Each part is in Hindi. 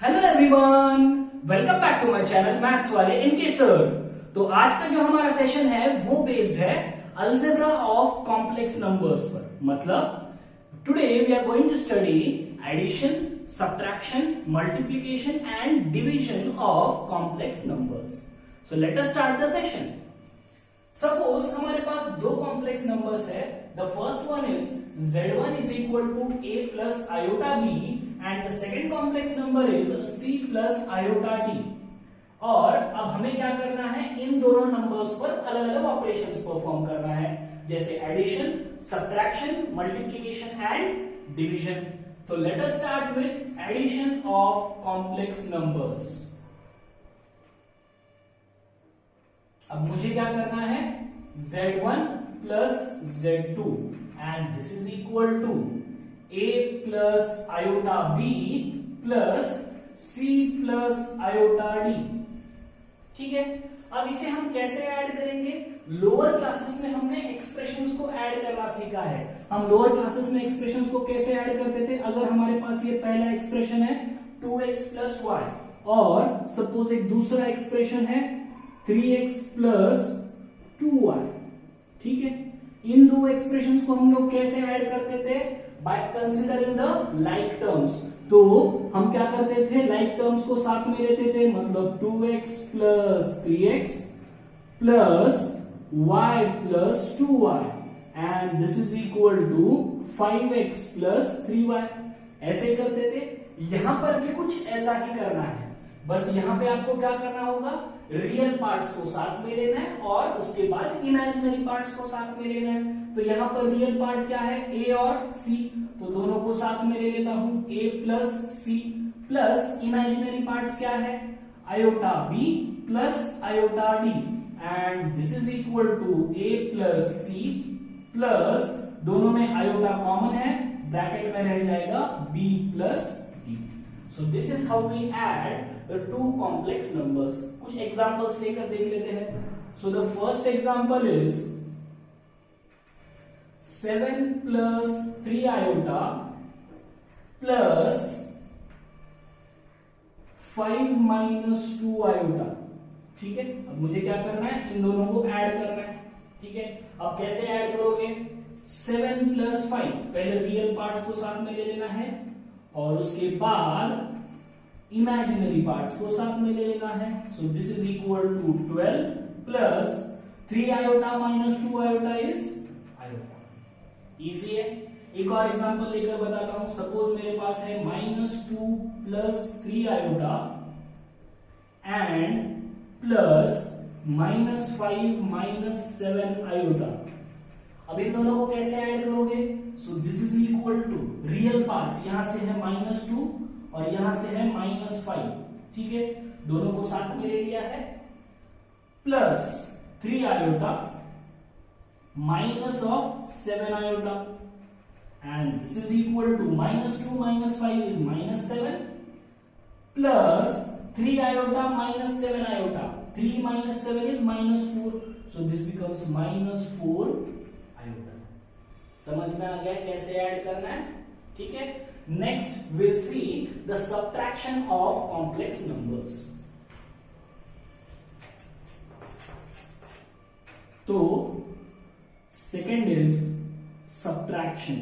Hello everyone, welcome back to my channel maths वाले इनके सर। तो आज का जो हमारा सेशन है वो बेस्ड है अलजेब्रा ऑफ कॉम्प्लेक्स नंबर्स पर। मतलब today we are going to study addition, subtraction, multiplication and division of complex numbers. So let us start the session. Suppose हमारे पास दो कॉम्प्लेक्स नंबर्स है। The first one is z1 is equal to a plus iota b and the second complex number is c plus iota d। और अब हमें क्या करना है, इन दोनों नंबर्स पर अलग अलग ऑपरेशंस परफॉर्म करना है, जैसे addition, subtraction, multiplication and division. तो let us start with addition of complex numbers. अब मुझे क्या करना है, z1 plus z2 and this is equal to a plus iota b plus c plus iota d। ठीक है, अब इसे हम कैसे ऐड करेंगे? लोअर क्लासेस में हमने एक्सप्रेशंस को ऐड करना सीखा है। हम लोअर क्लासेस में एक्सप्रेशंस को कैसे ऐड करते थे? अगर हमारे पास ये पहला एक्सप्रेशन है 2x plus y और सपोज एक दूसरा एक्सप्रेशन है 3x plus 2y। ठीक है, इन दो एक्सप्रेशंस को हम लोग कैसे ऐड करते थे? By considering the like terms. तो हम क्या करते थे, लाइक टर्म्स को साथ में लेते थे। मतलब 2x plus 3x plus y plus 2y and this is equal to 5x plus 3y। ऐसे करते थे। यहां पर भी कुछ ऐसा ही करना है, बस यहां पे आपको क्या करना होगा, रियल पार्ट्स को साथ में लेना है और उसके बाद इमेजिनरी पार्ट्स को साथ में लेना है। तो यहां पर रियल पार्ट क्या है, a और c, तो दोनों को साथ में ले लेता हूं, a plus c plus imaginary parts क्या है, iota b plus iota d and this is equal to a plus c plus, दोनों में आयोटा कॉमन है, ब्रैकेट में रह जाएगा b plus d। So this is how we add the two complex numbers। कुछ एग्जांपल्स लेकर देख लेते हैं। So the first example is 7 plus 3 iota plus 5 minus 2 iota। ठीक है, अब मुझे क्या करना है, इन दोनों को ऐड करना है। ठीक है, अब कैसे ऐड करोगे, 7 plus 5, पहले रियल पार्ट्स को साथ में ले लेना है और उसके बाद इमेजिनरी पार्ट्स को साथ में ले लेना है। So this is equal to 12 plus 3 iota minus 2 iota is iota. Easy है। एक और एग्जांपल लेकर बताता हूं। सपोज मेरे पास है -2 plus 3 iota and plus -5 minus 7 iota. अब इन दोनों को कैसे ऐड करोगे? So this is equal to real part यहां से है -2 और यहां से है -5। ठीक है, दोनों को साथ में ले लिया है, plus 3 iota minus of 7 iota and this is equal to -2 minus 5 is -7 plus 3 iota minus 7 iota, 3 minus 7 is -4, so this becomes -4 iota. समझ में आ गया कैसे ऐड करना है? ठीक है, next we'll see the subtraction of complex numbers। तो second is subtraction।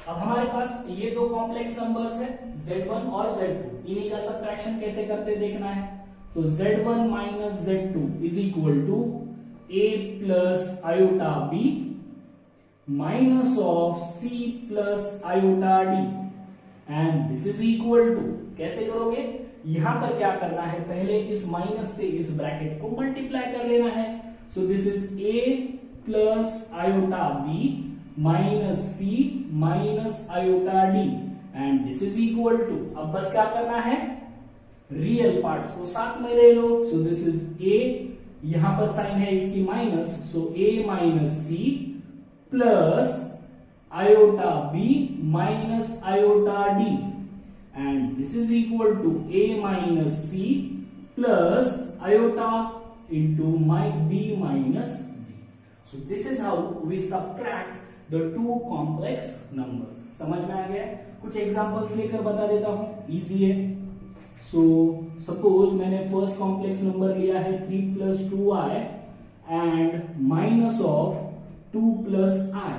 अब हमारे पास ये दो कॉम्प्लेक्स नंबर्स है z1 और z2, इन्हीं का सब्ट्रैक्शन कैसे करते देखना है। तो z1 minus z2 is equal to a plus iota b minus of c plus iota d and this is equal to, कैसे करोगे, यहां पर क्या करना है, पहले इस माइनस से इस ब्रैकेट को मल्टीप्लाई कर लेना है। So this is a plus iota b minus c minus iota d and this is equal to, अब बस क्या करना है, रियल पार्ट्स को साथ में ले लो। सो दिस इज a, यहां पर साइन है इसकी minus, so a minus c plus iota b minus iota d and this is equal to a minus c plus iota into b minus d। So this is how we subtract the two complex numbers. समझ में आ गया? कुछ एग्जांपल्स लेकर बता देता हूं, इजी है. सो सपोज मैंने फर्स्ट कॉम्प्लेक्स नंबर लिया है 3 + 2i and minus of 2 + i.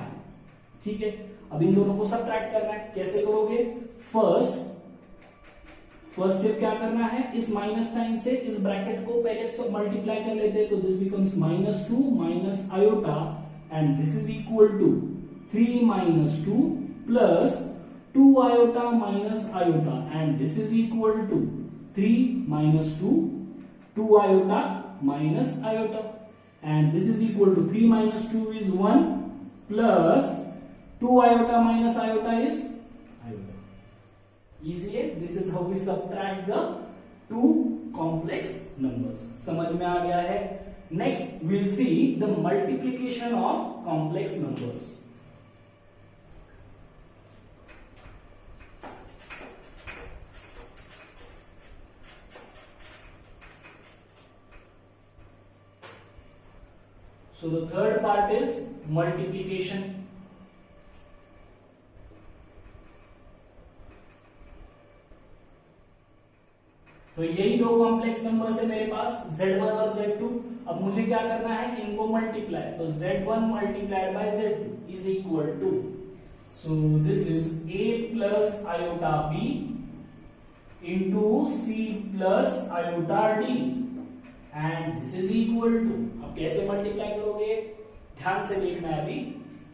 ठीक है, अब इन दोनों को सब्ट्रैक्ट करना है. कैसे करोगे? फर्स्ट स्टेप क्या करना है, इस माइनस साइन से इस ब्रैकेट को पहले सब मल्टीप्लाई कर लेते हैं. तो this becomes -2 minus iota and this is equal to 3 - 2 plus 2 iota minus iota and this is equal to 3 - 2 2 iota minus iota and this is equal to 3 - 2 is 1 plus 2 iota minus iota is iota. Easy है. This is how we subtract the two complex numbers. समझ में आ गया है? Next we'll see the multiplication of complex numbers. So the third part is multiplication. तो यही दो कॉम्प्लेक्स नंबर्स है मेरे पास Z1 और Z2. अब मुझे क्या करना है, इनको मल्टीप्लाई. तो Z1 multiplied by Z2 is equal to, so this is A plus iota B into C plus iota D and this is equal to. अब कैसे मल्टीप्लाई करोगे, ध्यान से देखना है. अभी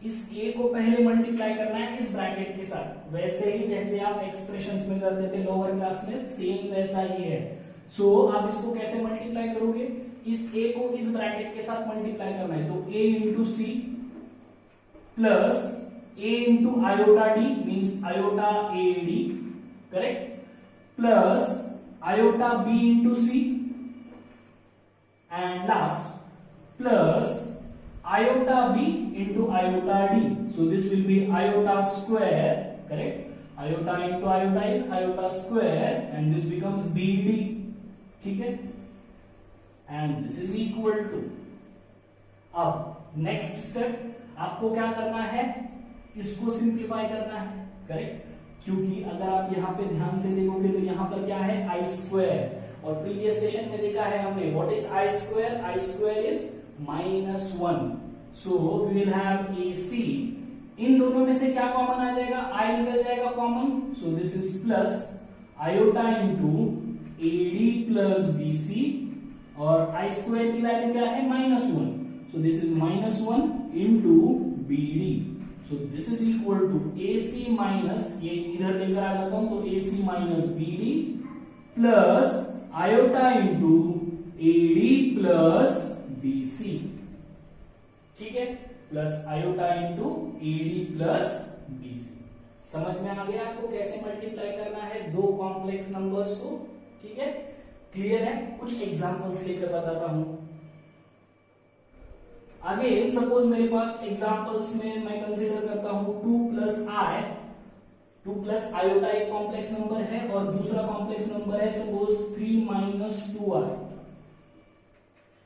इस A को पहले मल्टीप्लाई करना है इस ब्रैकेट के साथ, वैसे ही जैसे आप एक्सप्रेशंस में करते थे लोअर क्लास में, सेम वैसा ही है. सो आप इसको कैसे मल्टीप्लाई करोगे, इस A को इस ब्रैकेट के साथ मल्टीप्लाई करना है. तो A into C plus A into iota D means iota AD, correct, plus iota B into C and last plus iota b into iota d. So this will be iota square, correct? Iota into iota is iota square and this becomes bd. ठीक है, and this is equal to. अब next step आपको क्या करना है, इसको सिंप्लीफाई करना है, करेक्ट? क्योंकि अगर आप यहाँ पे ध्यान से देखोगे तो यहाँ पर क्या है, आई स्क्वायर. और प्रीवियस सेशन में देखा है हमने what is i square. I square is -1. So we will have AC. इन दोनों में से क्या कॉमन आ जाएगा, आई निकल जाएगा common. So this is plus iota into AD plus BC और आई स्क्वायर की वैल्यू क्या है, -1. So this is -1 into BD. So this is equal to AC minus, ये इधर लेकर आ जाता हूं, तो AC minus BD plus iota into AD plus BC. ठीक है, plus iota into AD plus BC. समझ में आ गया आपको कैसे मल्टीप्लाई करना है दो कॉम्प्लेक्स नंबर्स को? ठीक है, क्लियर है? कुछ एग्जांपल्स लेकर बताता हूं. अगेन सपोज मेरे पास एग्जांपल्स में मैं कंसीडर करता हूं 2 प्लस आयोटा एक कॉम्प्लेक्स नंबर है और दूसरा कॉम्प्लेक्स नंबर है सपोज 3 - 2 आयोटा.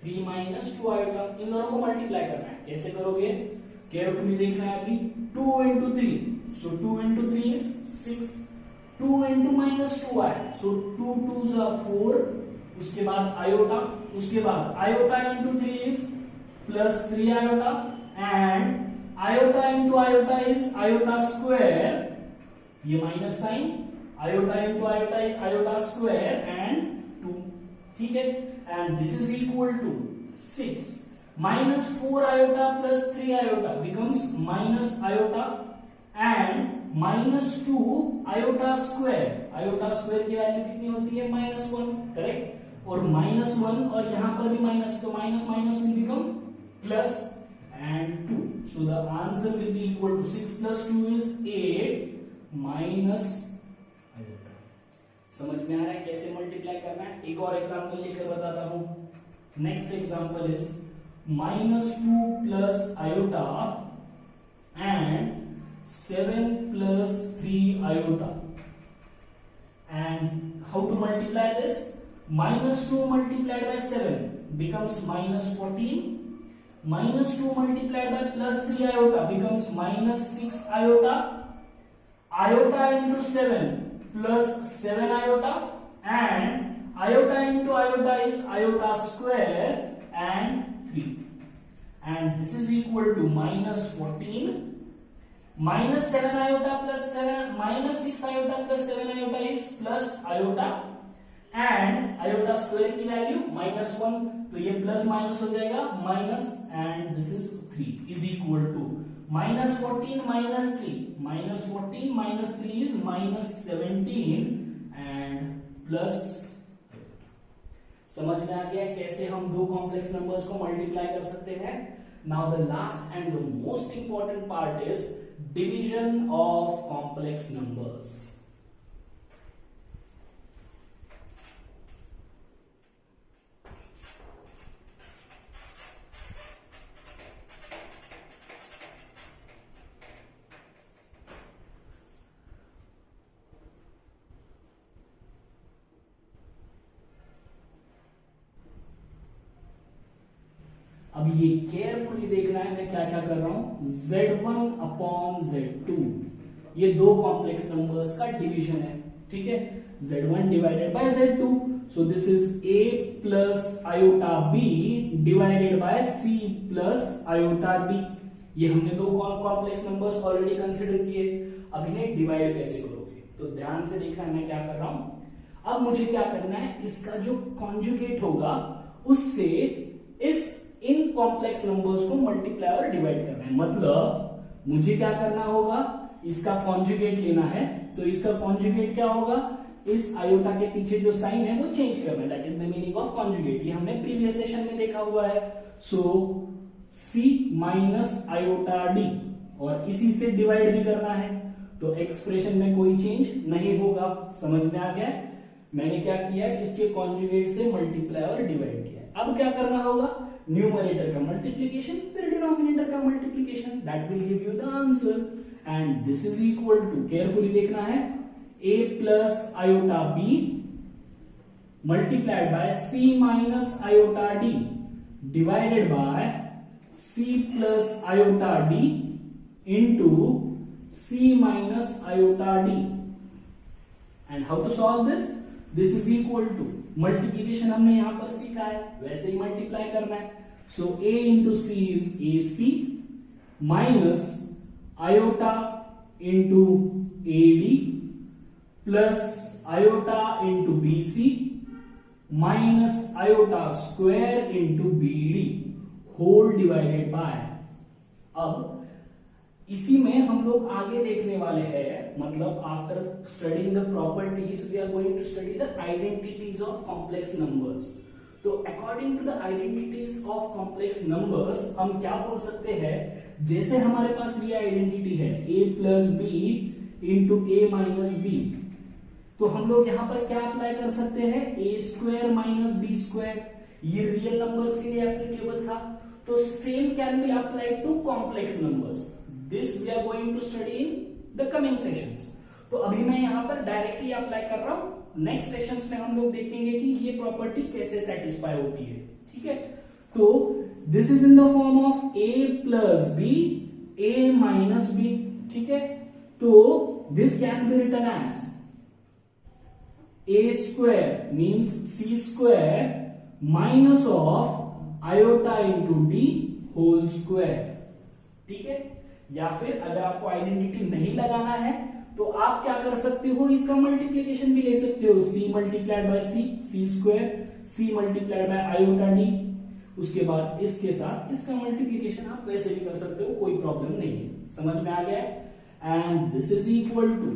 3 - 2 आयोटा, इन दोनों को मल्टीप्लाई करना है. कैसे करोगे, केयरफुली देखना है. अभी 2 × 3, सो 2 × 3 इज 6. 2 × -2 आया, सो 2 2s are 4. उसके बाद आयोटा, उसके बाद iota × 3 is +3 iota and iota × iota is iota square. ये minus sign, iota × iota is iota square and 2. ठीक है, and this is equal to 6. -4 iota plus 3 iota becomes minus iota and -2 iota square. iota square की वैल्यू कितनी होती है, -1, करेक्ट? और -1 और यहां पर भी माइनस, तो minus minus will become plus and 2. So the answer will be equal to 6 plus 2 is 8 minus iota. समझ में आ रहा है कैसे मल्टीप्लाई करना है? एक और एग्जांपल लेकर बताता हूं. Next example is -2 plus iota and 7 plus 3 iota. And how to multiply this? -2 multiplied by 7 becomes -14 -2 multiplied by +3 iota becomes -6 iota. Iota into 7 plus 7 iota, and iota into iota is iota square and 3, and this is equal to -14. -7 iota plus 7 -6 iota plus 7 iota is plus iota, and iota square की वैल्यू -1, तो ये प्लस माइनस हो जाएगा minus, and this is 3 is equal to -14 minus 3 is -17 and plus. समझ में आ गया कैसे हम दो कॉम्प्लेक्स नंबर्स को मल्टीप्लाई कर सकते हैं। Now the last and the most important part is division of complex numbers. अब ये केयरफुली देखना है मैं क्या क्या कर रहा हूं। Z1 अपॉन Z2 ये दो कॉम्प्लेक्स नंबर्स का डिवीजन है, ठीक है। Z1 divided by Z2, so this is A plus iota B divided by C plus iota D। ये हमने दो कॉम्प्लेक्स नंबर्स ऑलरेडी कंसिडर किए। अब इन्हें डिवाइड कैसे करोगे, तो ध्यान से देखना है मैं क्या कर रहा हूं। अब मुझे क्या करना है, इसका जो कॉन्जुगेट होगा उससे इन कॉम्प्लेक्स नंबर्स को मल्टीप्लाई और डिवाइड करना है। मतलब मुझे क्या करना होगा, इसका कॉन्जुगेट लेना है, तो इसका कॉन्जुगेट क्या होगा, इस आयोटा के पीछे जो साइन है वो चेंज करना है, that is the meaning of conjugate. ये हमने प्रीवियस सेशन में देखा हुआ है। सो C माइनस आयोटा D, और इसी से डिवाइड भी करना है, तो एक्सप्रेशन में कोई चेंज नहीं होगा। समझ में आ गया, मैंने क्या किया, इसके कॉन्जुगेट से मल्टीप्लाई और डिवाइड किया। अब क्या करना होगा, न्यूमरेटर का मल्टीप्लिकेशन फिर डिनोमिनेटर का multiplication, that will give you the answer, and this is equal to, carefully देखना है, A plus iota B multiplied by C minus iota D divided by C plus iota D into C minus iota D। And how to solve this, this is equal to, multiplication हमने यहां पर सीखा है वैसे ही मल्टीप्लाई करना है। So A into c is AC minus iota into AD plus iota into BC minus iota square into BD whole divided by. अब इसी में हम लोग आगे देखने वाले हैं, मतलब after studying the properties we are going to study the identities of complex numbers. तो according to the identities of complex numbers हम क्या बोल सकते हैं, जैसे हमारे पास ये आइडेंटिटी है A plus b into A minus b, तो हम लोग यहां पर क्या अप्लाई कर सकते हैं, A square minus b square. ये रियल नंबर्स के लिए एप्लीकेबल था, तो same can be applied to complex numbers. This we are going to study in the coming sessions. तो अभी मैं यहाँ पर डायरेक्टली अप्लाई कर रहा हूँ, नेक्स्ट सेशंस में हम लोग देखेंगे कि ये प्रॉपर्टी कैसे सेटिस्फाई होती है, ठीक है। तो this is in the form of A plus b A minus b, ठीक है। तो this can be written as A square means C square minus of iota into D whole square, ठीक है। या फिर अगर आपको आइडेंटिटी नहीं लगाना है तो आप क्या कर सकते हो, इसका मल्टीप्लिकेशन भी ले सकते हो, C multiplied by C square, C multiplied by iota D, उसके बाद इसके साथ इसका मल्टीप्लिकेशन आप वैसे भी कर सकते हो, कोई प्रॉब्लम नहीं है। समझ में आ गया है। And this is equal to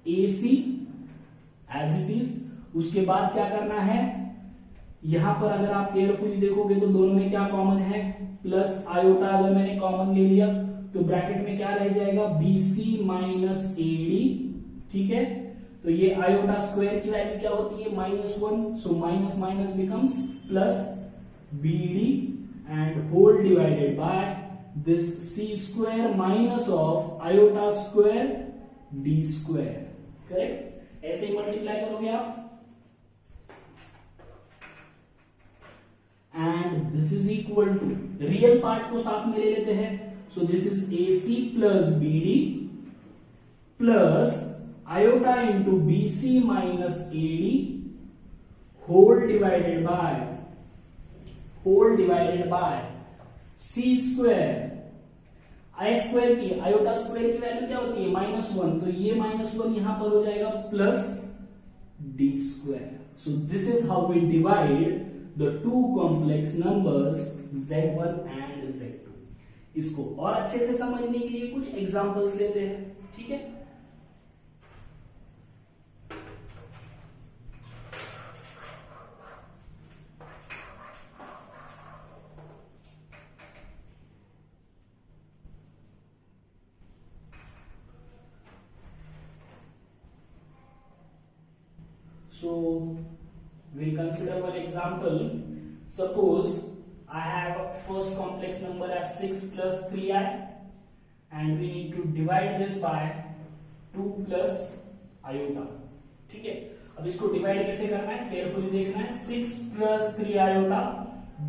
AC as it is. उसके बाद क्या करना है, यहां पर अगर आप केयरफुली देखोगे तो दोनों में क्या कॉमन है, प्लस आयोटा अगर मैंने कॉमन ले लिया तो ब्रैकेट में क्या रह जाएगा, BC माइनस AD, ठीक है। तो ये आयोटा स्क्वायर की वैल्यू क्या होती है, -1, so minus minus becomes plus BD and whole divided by this C square minus of iota square D square, correct. ऐसे ही मल्टीप्लाई करोगे आप। And this is equal to, real part को साथ में ले लेते हैं, so this is AC plus BD plus iota into BC minus AD whole divided by C square, i square की आयोटा स्क्वायर की वैल्यू क्या होती है -1, तो ये -1 यहां पर हो जाएगा plus D square. So this is how we divide the two complex numbers Z1 and Z2. इसको और अच्छे से समझने के लिए कुछ एग्जांपल्स लेते हैं, ठीक है. So we'll consider one example. Suppose I have a first complex number as 6 plus 3i and we need to divide this by 2 plus iota. ठीक है, अब इसको डिवाइड कैसे करना है, केयरफुली देखना है. 6 plus 3 iota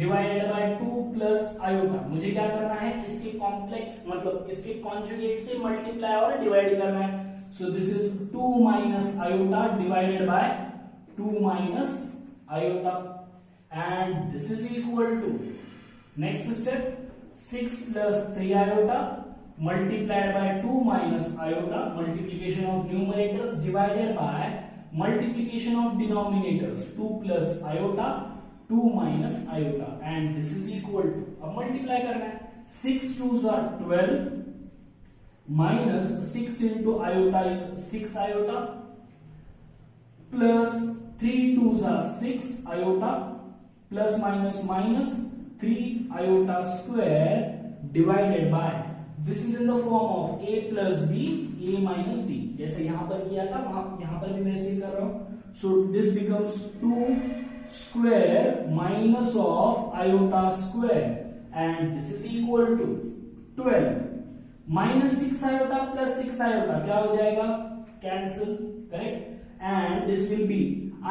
divided by 2 plus iota. मुझे क्या करना है, इसके कॉम्प्लेक्स मतलब इसके कॉन्जुगेट से मल्टीप्लाई और डिवाइड करना है. So this is 2 minus iota divided by 2 minus iota and this is equal to, next step, 6 plus 3 iota multiplied by 2 minus iota, multiplication of numerators divided by multiplication of denominators, 2 plus iota 2 minus iota and this is equal to, अब multiply करना है, 6 2s are 12 minus 6 into iota is 6 iota plus 3 2s are 6 iota plus minus minus 3 iota square divided by, this is in the form of a plus b, a minus b. जैसे यहां पर किया था वहां यहां पर भी वैसे ही कर रहा हूं. So this becomes 2 square minus of iota square and this is equal to 12 minus 6 iota plus 6 iota क्या हो जाएगा, cancel, correct, and this will be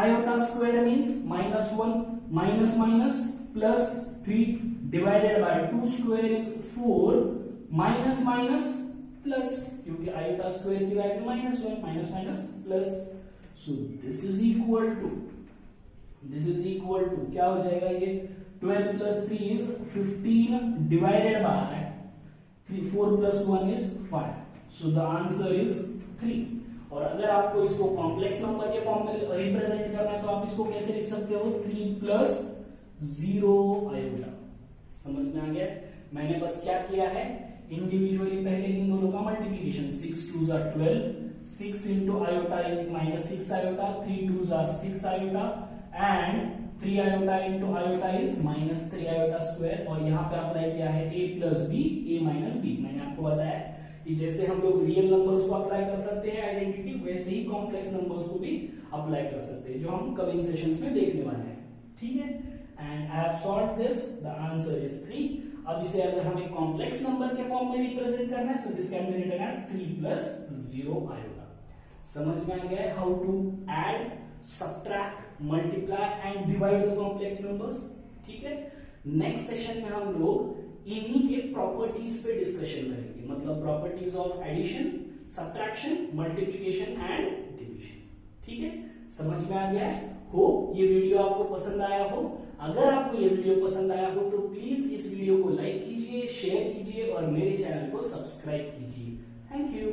iota square means -1 minus minus plus 3 divided by 2 square is 4 minus minus plus, क्योंकि iota square की value -1 minus minus plus, so this is equal to क्या हो जाएगा, ये 12 plus 3 is 15 divided by 3, 4 plus 1 is 5, so the answer is 3. और अगर आपको इसको कॉम्प्लेक्स नंबर के फॉर्म में रिप्रेजेंट करना है तो आप इसको कैसे लिख सकते हो, 3 plus 0 iota. समझ में आ गया. मैंने बस क्या किया है, इंडिविजुअली पहले इन दोनों का multiplication, 6 2s are 12, 6 into iota is -6 iota, 3 2s are 6 iota and 3 iota into iota is -3 iota square. और यहाँ पे अप्लाई किया है a plus b, a minus b. मैंने आपको बताया कि जैसे हम लोग रियल नंबर्स को अप्लाई कर सकते हैं आइडेंटिटी, वैसे ही कॉम्प्लेक्स नंबर्स को भी अप्लाई कर सकते हैं, जो हम कमिंग सेशंस में देखने वाले हैं, ठीक है. And I have solved this, the answer is 3. अब इसे अगर हमें कॉम्प्लेक्स नंबर के फॉर्म में रिप्रेजेंट करना है तो this can be written as 3 plus 0 iota. समझ में आ गया how to add, subtract, multiply and divide the complex numbers, ठीक है. नेक्स्ट सेशन में हम लोग इन्हीं के प्रॉपर्टीज पे डिस्कशन करेंगे, मतलब properties of addition, subtraction, multiplication and division, ठीक है. समझ में आ गया है. होप ये वीडियो आपको पसंद आया हो. अगर आपको ये वीडियो पसंद आया हो तो प्लीज इस वीडियो को लाइक कीजिए, शेयर कीजिए और मेरे चैनल को सब्सक्राइब कीजिए. Thank you.